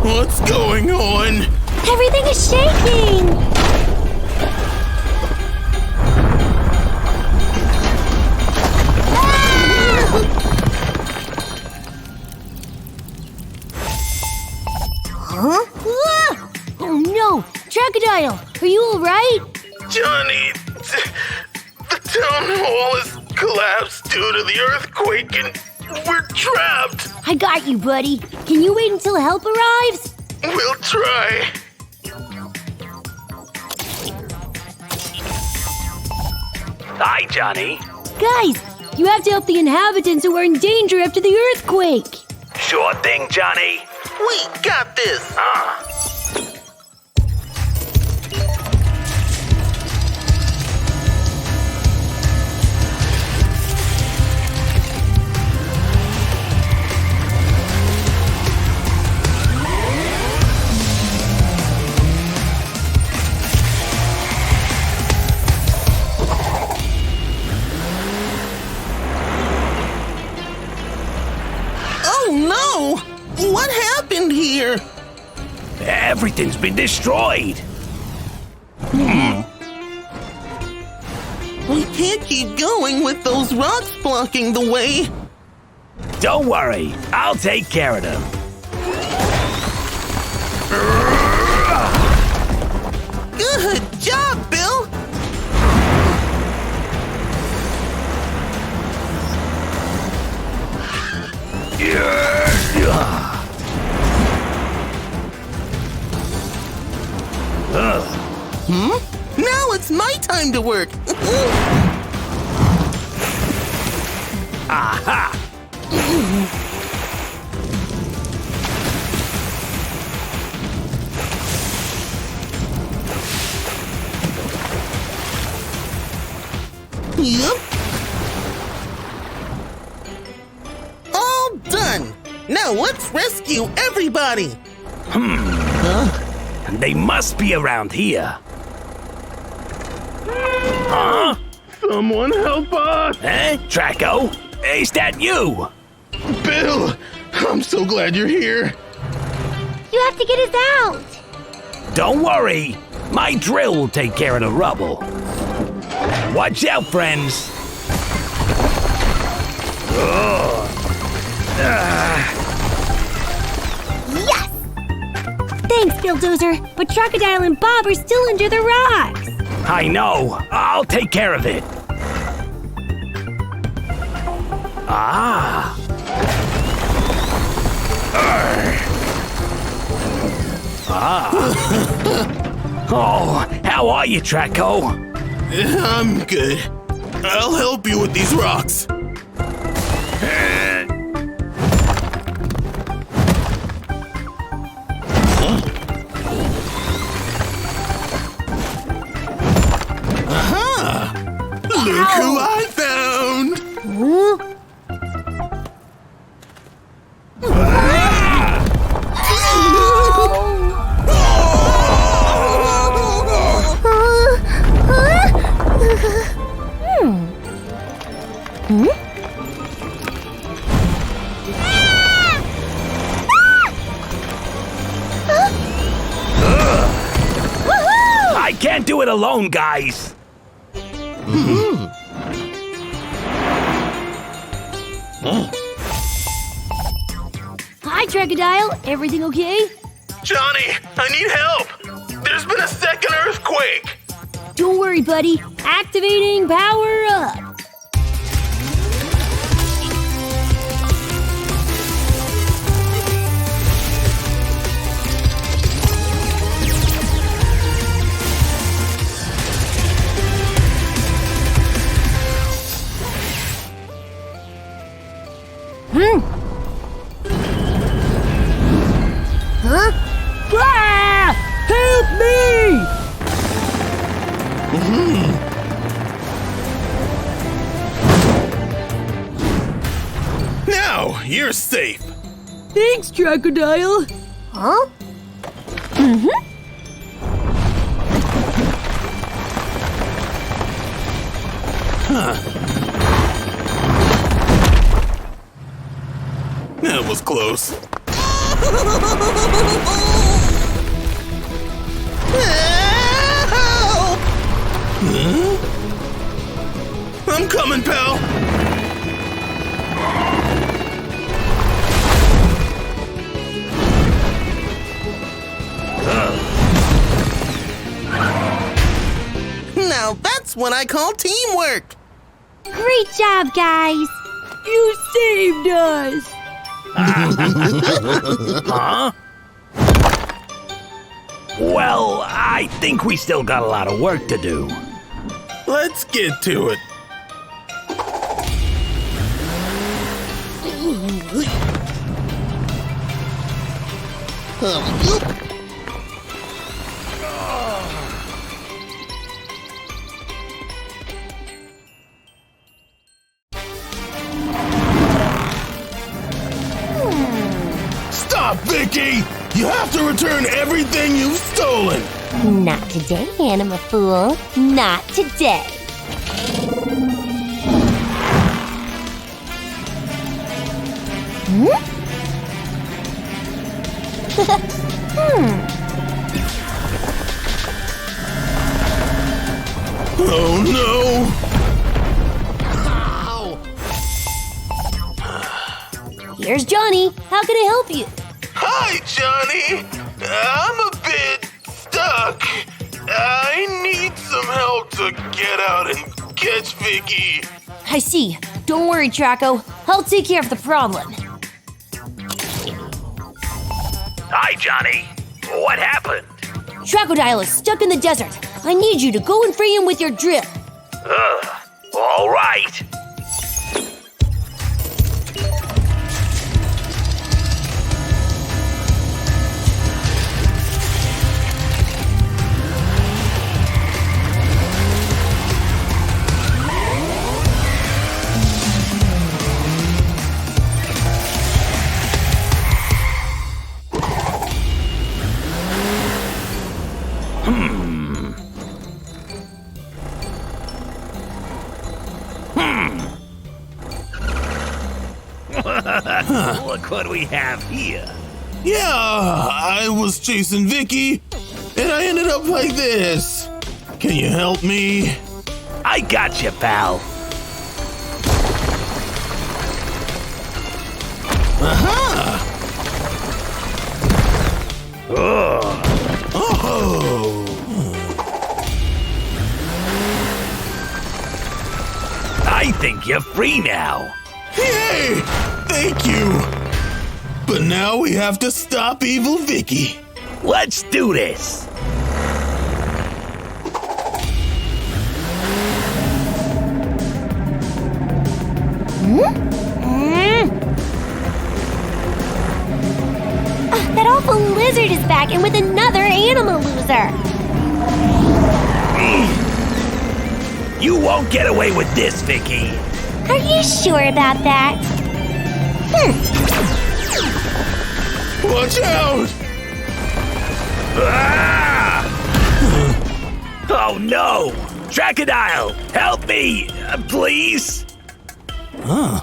What's going on? Everything is shaking! Huh? Oh no! Trackodile, are you alright? Johnny, the town hall has collapsed due to the earthquake and we're trapped. I got you, buddy. Can you wait until help arrives? We'll try. Hi, Johnny. Guys, you have to help the inhabitants who are in danger after the earthquake. Sure thing, Johnny. We got this. Oh no! What happened here? Everything's been destroyed. We can't keep going with those rocks blocking the way. Don't worry, I'll take care of them. Good job, Bill! Now it's my time to work. Aha! Yep. All done. Now let's rescue everybody. They must be around here. Huh? Someone help us! Eh? Tracko? Is that you? Bill, I'm so glad you're here. You have to get us out! Don't worry. My drill will take care of the rubble. Watch out, friends. Yes! Thanks, Billdozer, but Trackodile and Bob are still under the rocks. I know. I'll take care of it. Ah. Oh, how are you, Tracko? I'm good. I'll help you with these rocks. Aha! Look who I found! I can't do it alone, guys. Hi, Trackodile. Everything okay? Johnny, I need help! There's been a second earthquake! Don't worry, buddy. Activating power up. Huh? Ah! Help me! Now, you're safe. Thanks, Trackodile. Huh? That was close. Huh? I'm coming, pal. Now that's what I call teamwork. Great job, guys. You saved us. Huh? Well, I think we still got a lot of work to do. Let's get to it. Stop, Vicky! You have to return everything you've stolen! Not today, Anima Fool. Not today. Oh no! Here's Johnny. How can I help you? Hi, Johnny! I'm a bit stuck. I need some help to get out and catch Vicky. I see. Don't worry, Tracko. I'll take care of the problem. Hi, Johnny. What happened? Trackodile is stuck in the desert. I need you to go and free him with your drill. All right. Look what we have here. Yeah, I was chasing Vicky, and I ended up like this. Can you help me? I got you, pal. Aha! Oh. Oh! I think you're free now. Yay! Thank you! But now we have to stop evil Vicky. Let's do this. That awful lizard is back and with another animal loser. You won't get away with this, Vicky. Are you sure about that? Watch out! Ah! Oh no! Trackodile, help me, please. Huh?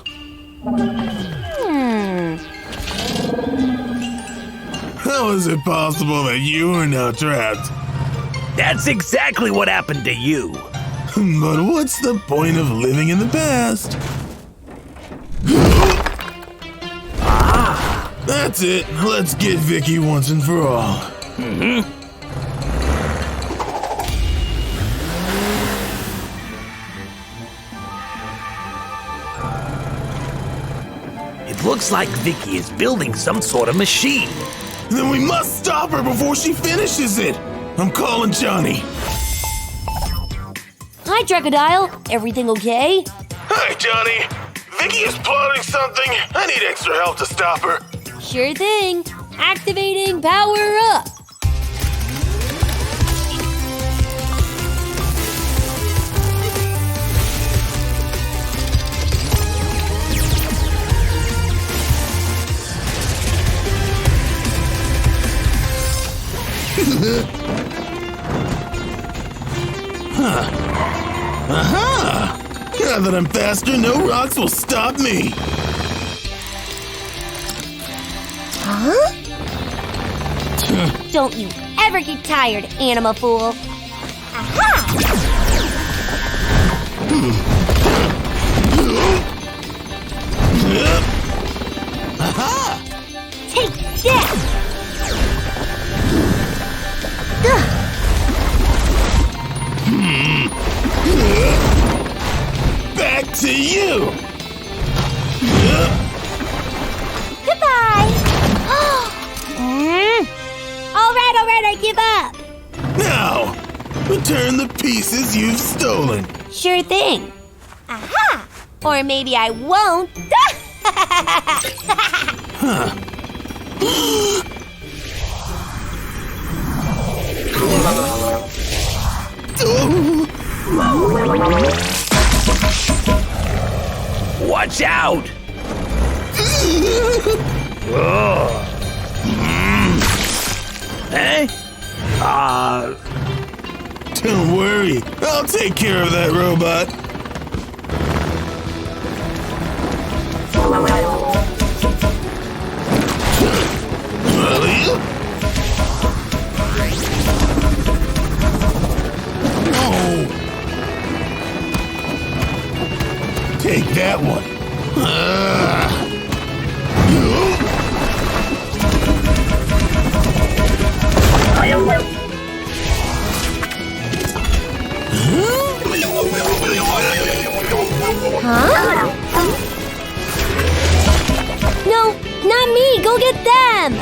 How is it possible that you are now trapped? That's exactly what happened to you. But what's the point of living in the past? That's it. Let's get Vicky once and for all. It looks like Vicky is building some sort of machine. Then we must stop her before she finishes it. I'm calling Johnny. Hi, Trackodile. Everything okay? Hi, Johnny. Vicky is plotting something. I need extra help to stop her. Sure thing. Activating power up. Aha! Now that I'm faster, no rocks will stop me. Don't you ever get tired, Anima Fool. Aha! Aha! Take that! Ugh. Back to you! Goodbye! All right, I give up. Now, return the pieces you've stolen. Sure thing. Aha! Or maybe I won't. Watch out! Eh? Don't worry, I'll take care of that robot. Take that one. Huh? No, not me. Go get them.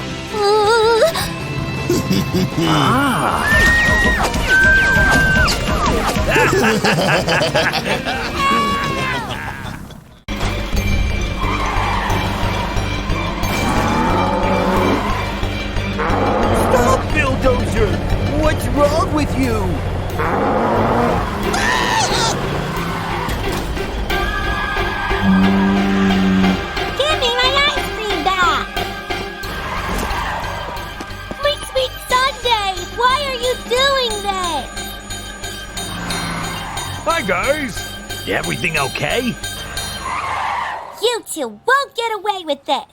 Stop, Billdozer! What's wrong with you? Give me my ice cream back. My sweet sundae. Why are you doing this? Hi, guys. Everything okay? You two won't get away with this.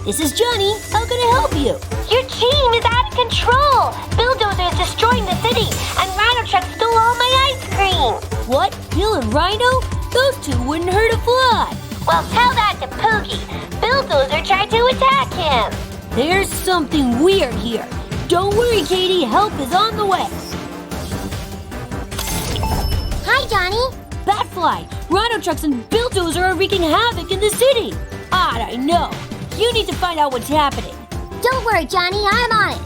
This is Johnny. How can I help you? Your team is out of control. Billdozer is destroying the city, and Rhino Truck stole all my ice cream. What? Bill and Rhino? Those two wouldn't hurt a fly. Well, tell that to Pookie. Billdozer tried to attack him. There's something weird here. Don't worry, Katie. Help is on the way. Hi, Johnny. Batfly, Rhino Trucks and Billdozer are wreaking havoc in the city. I know. You need to find out what's happening. Don't worry, Johnny. I'm on it.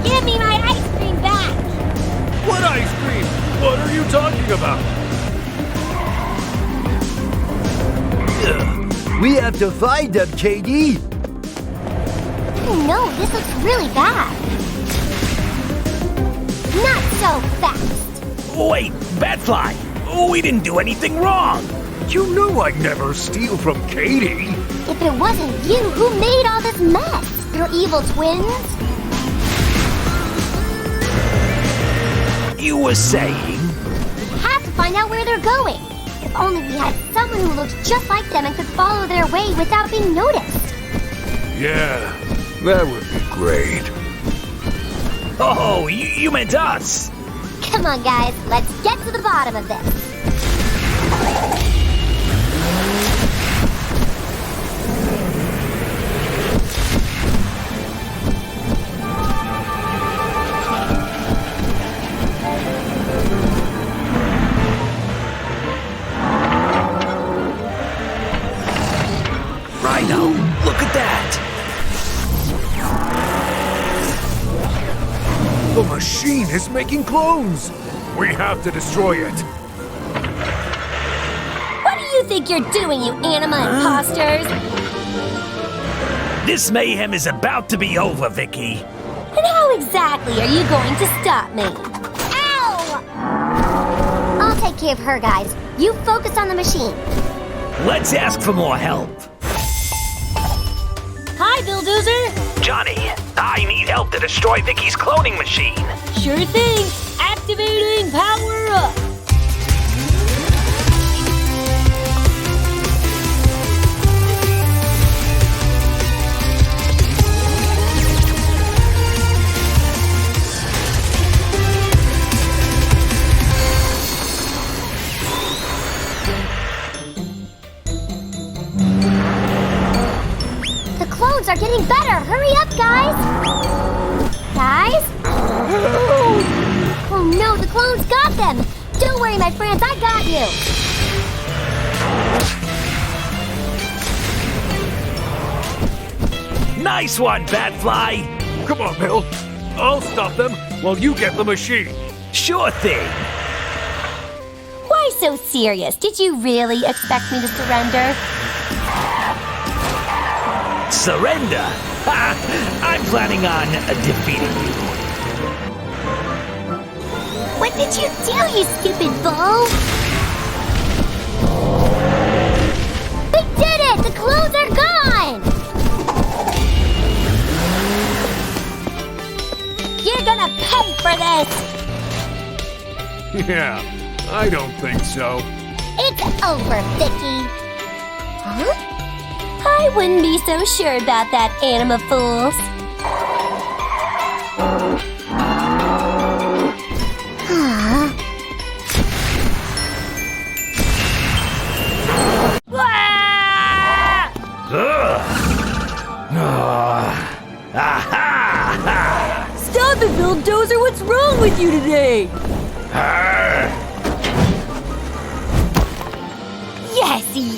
Give me my ice cream back. What ice cream? What are you talking about? We have to find them, KD. No, this looks really bad. Not so fast. Wait, Batfly! We didn't do anything wrong! You know I never steal from Katie. If it wasn't you, who made all this mess? Your evil twins? You were saying? We have to find out where they're going. If only we had someone who looked just like them and could follow their way without being noticed. Yeah, that would be great. Oh, you meant us! Come on, guys. Let's get to the bottom of this. Rhino, look at that! The machine is making clones. We have to destroy it. What do you think you're doing, you anima imposters? This mayhem is about to be over, Vicky. And how exactly are you going to stop me? Ow! I'll take care of her, guys. You focus on the machine. Let's ask for more help. Hi, Billdozer. Johnny, I need help to destroy Vicky's cloning machine. Sure thing. Activating power up. The clones are getting better. Hurry up, guys. Guys? Oh no, the clones got them! Don't worry, my friends, I got you! Nice one, Batfly. Come on, Bill. I'll stop them while you get the machine. Sure thing. Why so serious? Did you really expect me to surrender? Surrender? Ha! I'm planning on defeating you. What did you do, you stupid bull? We did it! The clones are gone! You're gonna pay for this! Yeah, I don't think so. It's over, Vicky. Huh? I wouldn't be so sure about that, Anima Fools. Stop it, Billdozer! What's wrong with you today?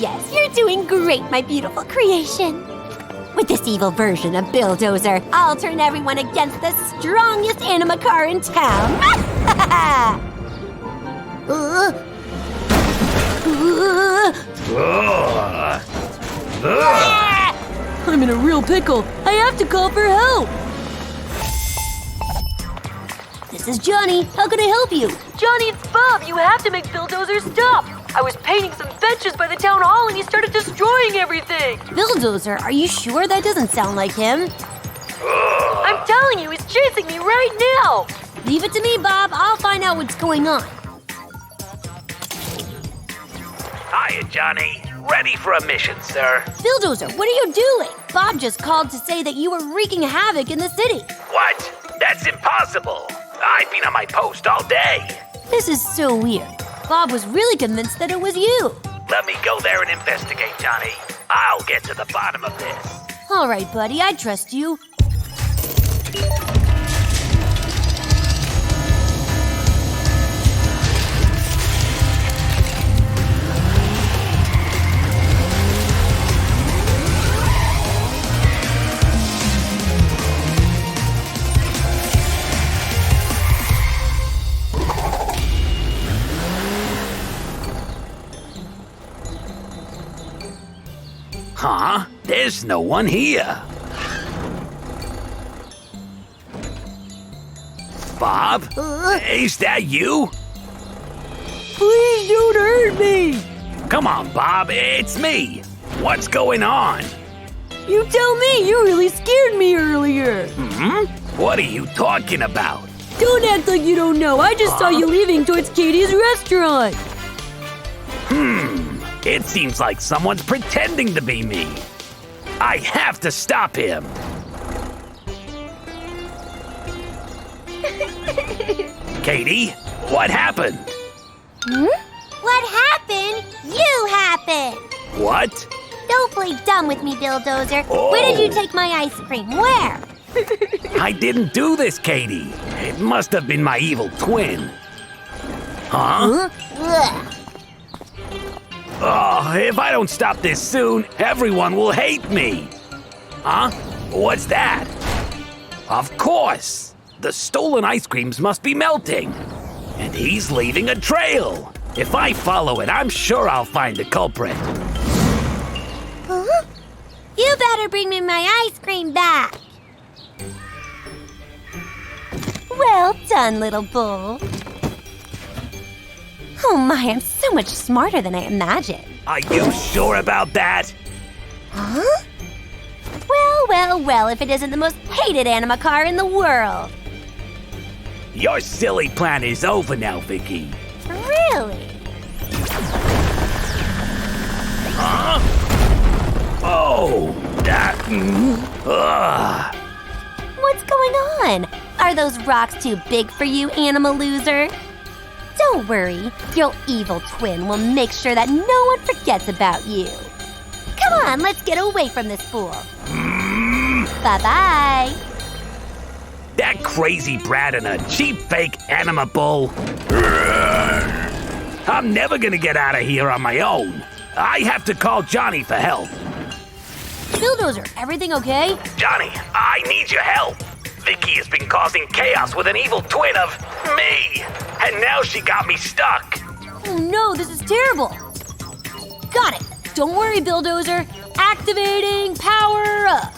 Yes, you're doing great, my beautiful creation. With this evil version of Billdozer, I'll turn everyone against the strongest anima car in town. I'm in a real pickle. I have to call for help. This is Johnny. How can I help you? Johnny, it's Bob. You have to make Billdozer stop. I was painting some benches by the town hall and he started destroying everything. Billdozer, are you sure that doesn't sound like him? I'm telling you, he's chasing me right now. Leave it to me, Bob. I'll find out what's going on. Hiya, Johnny. Ready for a mission, sir. Billdozer, what are you doing? Bob just called to say that you were wreaking havoc in the city. What? That's impossible. I've been on my post all day. This is so weird. Bob was really convinced that it was you. Let me go there and investigate, Johnny. I'll get to the bottom of this. All right, buddy, I trust you. Huh? There's no one here. Bob? Is that you? Please don't hurt me. Come on, Bob. It's me. What's going on? You tell me. You really scared me earlier. What are you talking about? Don't act like you don't know. I just saw you leaving towards Katie's restaurant. It seems like someone's pretending to be me. I have to stop him. Katie, what happened? What happened? You happened. What? Don't play dumb with me, Billdozer. Where did you take my ice cream? Where? I didn't do this, Katie. It must have been my evil twin. Huh? Ugh. Oh, if I don't stop this soon, everyone will hate me. Huh? What's that? Of course! The stolen ice creams must be melting. And he's leaving a trail. If I follow it, I'm sure I'll find the culprit. Huh? You better bring me my ice cream back. Well done, little bull. Oh my, I'm so much smarter than I imagined. Are you sure about that? Huh? Well, if it isn't the most hated AnimaCar in the world. Your silly plan is over now, Vicky. Really? Huh? Oh, that... What's going on? Are those rocks too big for you, Anima Loser? Don't worry, your evil twin will make sure that no one forgets about you. Come on, let's get away from this fool. Bye-bye. That crazy brat and a cheap fake anima bull. I'm never gonna get out of here on my own. I have to call Johnny for help. Billdozer, everything okay? Johnny, I need your help. Vicky has been causing chaos with an evil twin of me. And now she got me stuck. Oh no, this is terrible. Got it. Don't worry, Billdozer. Activating power up.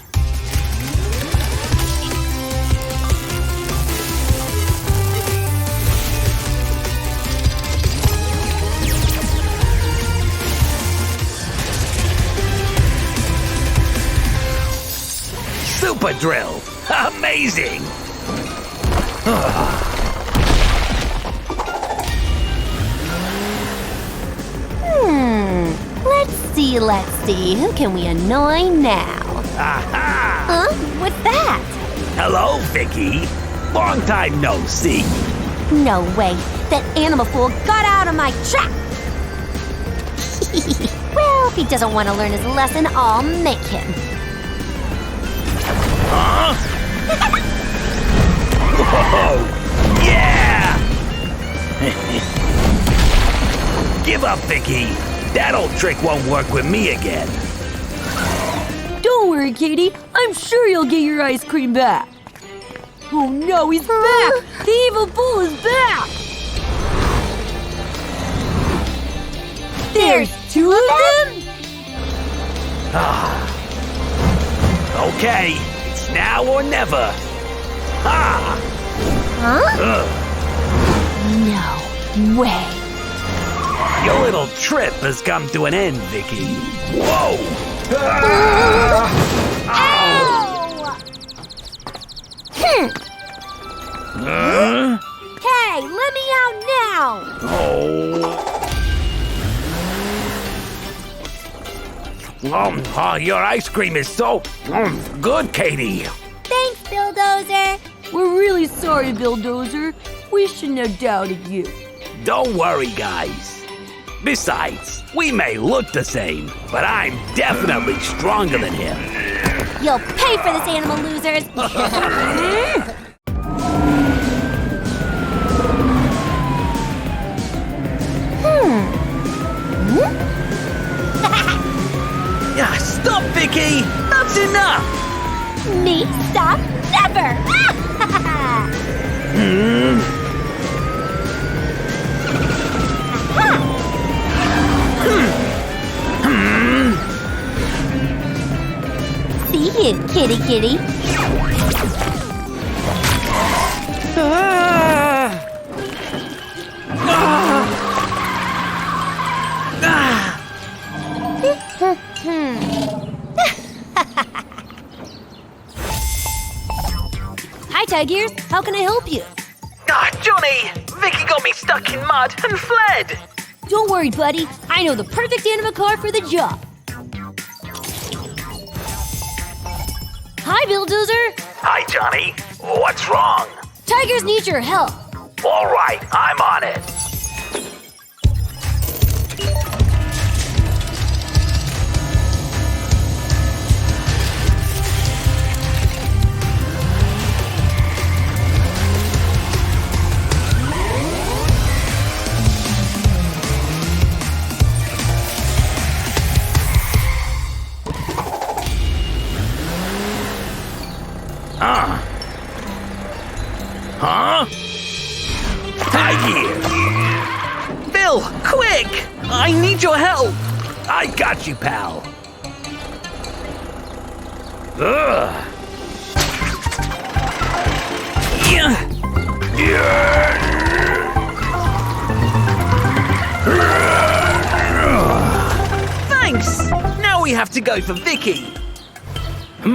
Super drill. Amazing. Let's see. Who can we annoy now? Aha! Huh? What's that? Hello, Vicky. Long time no see. No way. That animal fool got out of my trap. Well, if he doesn't want to learn his lesson, I'll make him. Huh? Whoa! Yeah! Give up, Vicky. That old trick won't work with me again. Don't worry, Katie. I'm sure you'll get your ice cream back. Oh no, he's back! The evil bull is back! There's two of them? Okay, it's now or never. Ha! Huh? No way. Your little trip has come to an end, Vicky. Whoa! Ow! Hey, let me out now! Oh, your ice cream is so good, Katie. Thanks, Billdozer. We're really sorry, Billdozer. We shouldn't have doubted you. Don't worry, guys. Besides, we may look the same, but I'm definitely stronger than him. You'll pay for this, animal losers! Stop, Vicky! That's enough! Me stop never! See you, kitty kitty. Hi, Tigers. How can I help you? Johnny! Vicky got me stuck in mud and fled! Don't worry, buddy. I know the perfect AnimaCar for the job. Hi, Billdozer. Hi, Johnny. What's wrong? Tigers need your help. All right, I'm on it. Huh? Hi here! Bill, quick! I need your help! I got you, pal. Ugh. Yeah. have to go for Vicky. I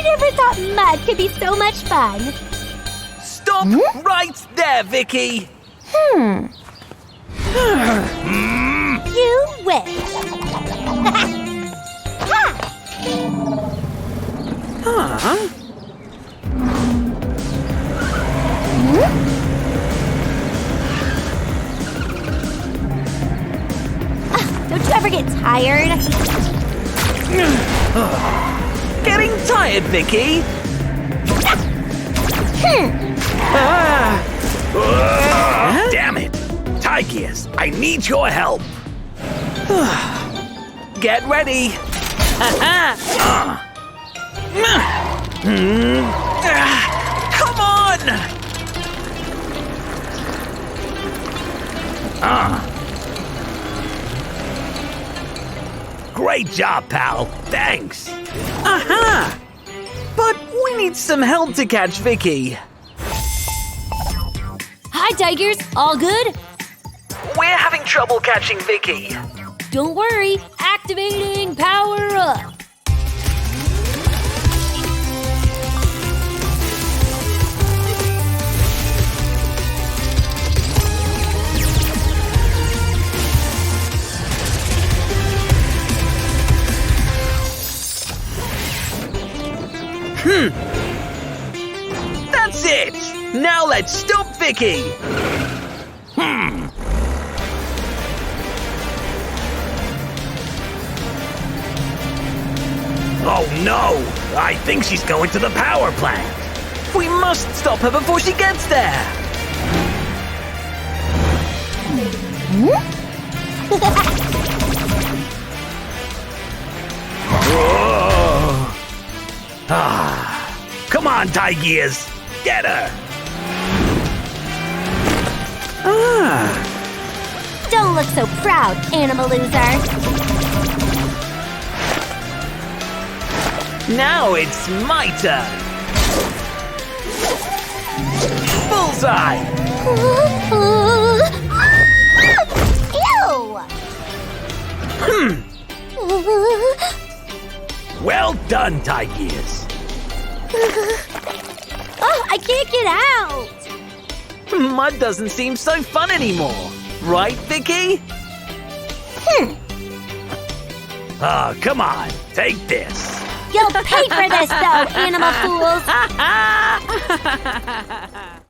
never thought mud could be so much fun. Stop right there, Vicky. You win. Don't you ever get tired? Getting tired, Vicky? Damn it! Tigers, I need your help. Get ready. Come on! Great job, pal. Thanks. But we need some help to catch Vicky. Hi, Tigers. All good? We're having trouble catching Vicky. Don't worry. Activating power up. That's it! Now let's stop Vicky! Oh no! I think she's going to the power plant. We must stop her before she gets there! Come on, Tigers. Get her. Don't look so proud, Animal Loser. Now it's my turn! Bullseye! Ew! Well done, Tigers. Oh, I can't get out! Mud doesn't seem so fun anymore. Right, Vicky? Oh, come on. Take this. You'll pay for this, though, animal fools!